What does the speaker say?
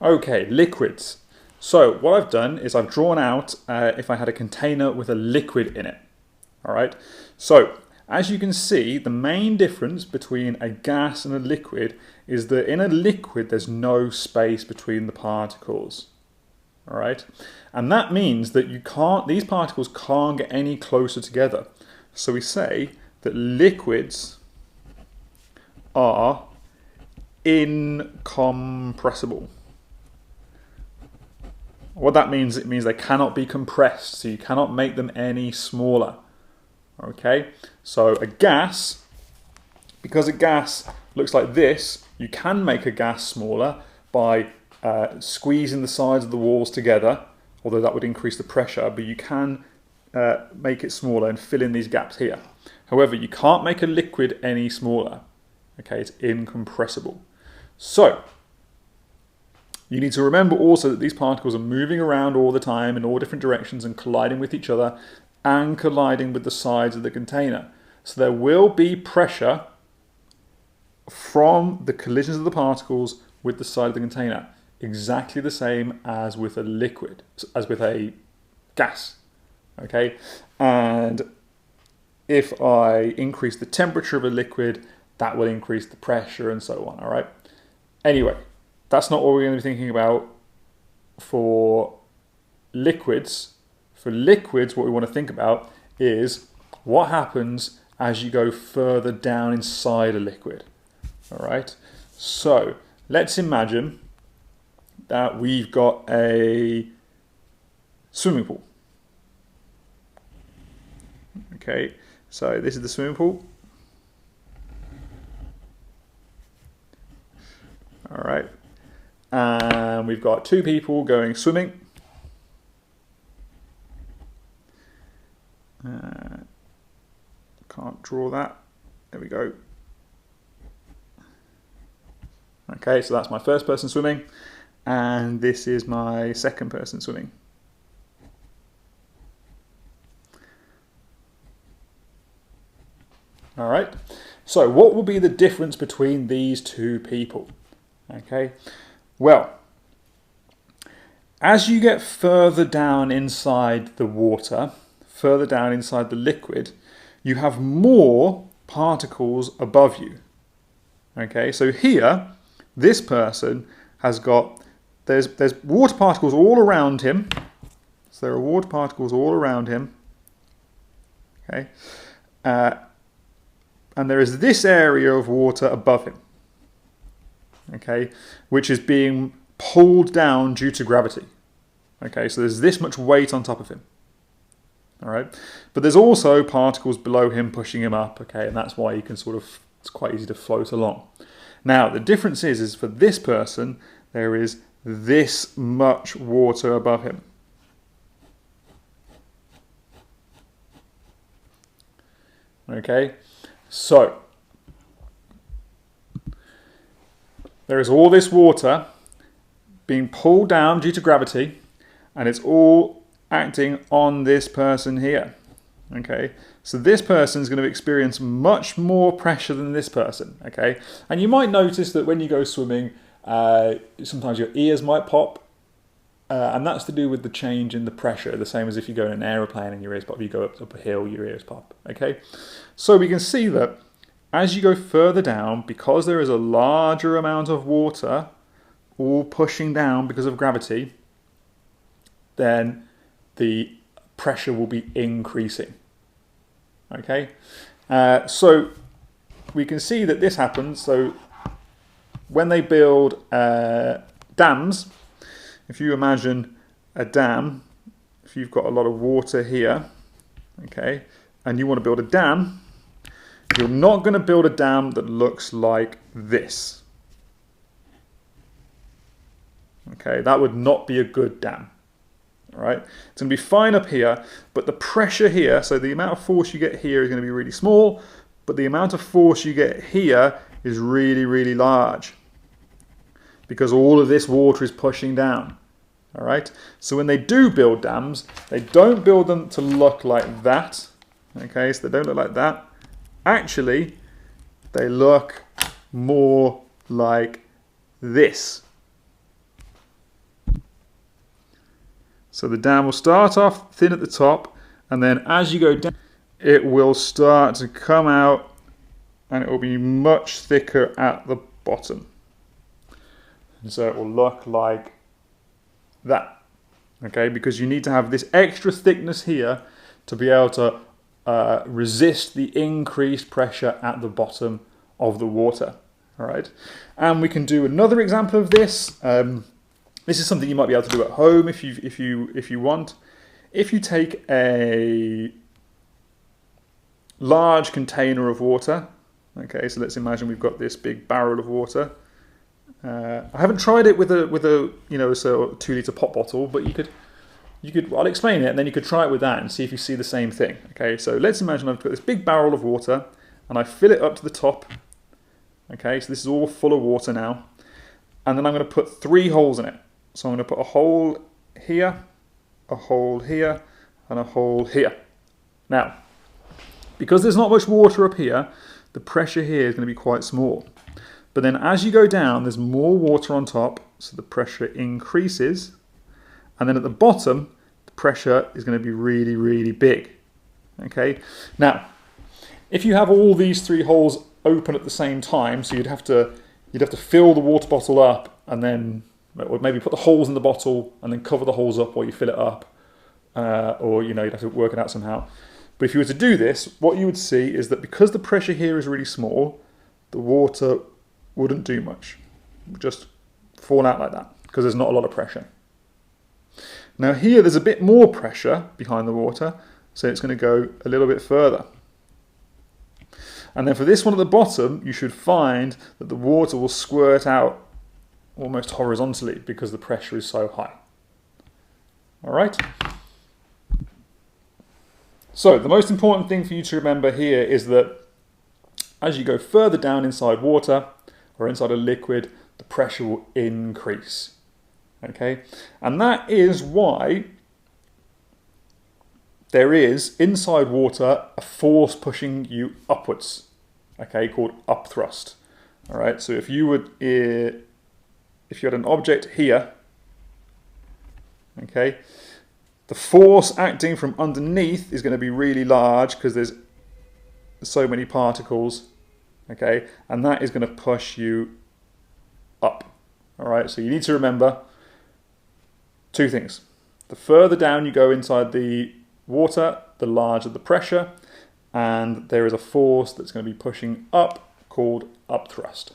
Okay, liquids. So what I've done is I've drawn out if I had a container with a liquid in it. All right. So as you can see, the main difference between a gas and a liquid is that in a liquid there's no space between the particles. All right. And that means that these particles can't get any closer together. So we say that liquids are incompressible. What that means, it means they cannot be compressed, so you cannot make them any smaller. Okay, so a gas, because a gas looks like this, you can make a gas smaller by squeezing the sides of the walls together, although that would increase the pressure, but you can make it smaller and fill in these gaps here. However, you can't make a liquid any smaller. Okay, it's incompressible. So, you need to remember also that these particles are moving around all the time in all different directions and colliding with each other and colliding with the sides of the container. So there will be pressure from the collisions of the particles with the side of the container, exactly the same as with a liquid, as with a gas. Okay, and if I increase the temperature of a liquid, that will increase the pressure and so on. All right. Anyway, that's not what we're going to be thinking about for liquids. For liquids, what we want to think about is what happens as you go further down inside a liquid. All right. So let's imagine that we've got a swimming pool. Okay, so this is the swimming pool. All right. And we've got two people going swimming. Can't draw that. There we go. Okay, so that's my first person swimming, and this is my second person swimming. All right, so what will be the difference between these two people? Okay, well, as you get further down inside the water, further down inside the liquid, you have more particles above you. Okay, so here, this person has got, there's water particles all around him. So there are water particles all around him. Okay, and there is this area of water above him. Okay, which is being pulled down due to gravity. Okay, so there's this much weight on top of him. All right, but there's also particles below him pushing him up. Okay, and that's why you can sort of, it's quite easy to float along. Now the difference is for this person there is this much water above him. Okay, so there is all this water being pulled down due to gravity, and it's all acting on this person here. Okay, so this person is going to experience much more pressure than this person. Okay, and you might notice that when you go swimming, sometimes your ears might pop, and that's to do with the change in the pressure, the same as if you go in an aeroplane and your ears pop. If you go up a hill, your ears pop. Okay, so we can see that as you go further down, because there is a larger amount of water all pushing down because of gravity, then the pressure will be increasing. Okay, so we can see that this happens. So when they build dams, if you imagine a dam, if you've got a lot of water here, okay, and you want to build a dam, you're not going to build a dam that looks like this. Okay, that would not be a good dam. All right, it's going to be fine up here, but the pressure here, so the amount of force you get here is going to be really small, but the amount of force you get here is really, really large because all of this water is pushing down. All right, so when they do build dams, they don't build them to look like that. Okay, so they don't look like that. Actually, they look more like this. So the dam will start off thin at the top, and then as you go down, it will start to come out, and it will be much thicker at the bottom. And so it will look like that. Okay, because you need to have this extra thickness here to be able to resist the increased pressure at the bottom of the water. All right, and we can do another example of this. This is something you might be able to do at home if you want. If you take a large container of water, okay, so let's imagine we've got this big barrel of water. I haven't tried it with a so 2-litre pop bottle, but you could I'll explain it, and then you could try it with that and see if you see the same thing. Okay, so let's imagine I've got this big barrel of water and I fill it up to the top. Okay, so this is all full of water now, and then I'm going to put 3 holes in it. So I'm going to put a hole here, a hole here, and a hole here. Now, because there's not much water up here, the pressure here is going to be quite small. But then as you go down, there's more water on top, so the pressure increases. And then at the bottom, the pressure is going to be really, really big. Okay. Now, if you have all these 3 holes open at the same time, so you'd have to fill the water bottle up, and then or maybe put the holes in the bottle and then cover the holes up while you fill it up, or you'd have to work it out somehow. But if you were to do this, what you would see is that because the pressure here is really small, the water wouldn't do much. It would just fall out like that because there's not a lot of pressure. Now here there's a bit more pressure behind the water, so it's going to go a little bit further. And then for this one at the bottom, you should find that the water will squirt out almost horizontally because the pressure is so high. All right? So the most important thing for you to remember here is that as you go further down inside water or inside a liquid, the pressure will increase. Okay? And that is why there is inside water a force pushing you upwards, okay, called upthrust. All right, so if you had an object here, okay, the force acting from underneath is going to be really large because there's so many particles, okay, and that is going to push you up. All right, so you need to remember 2 things. The further down you go inside the water, the larger the pressure, and there is a force that's going to be pushing up called upthrust.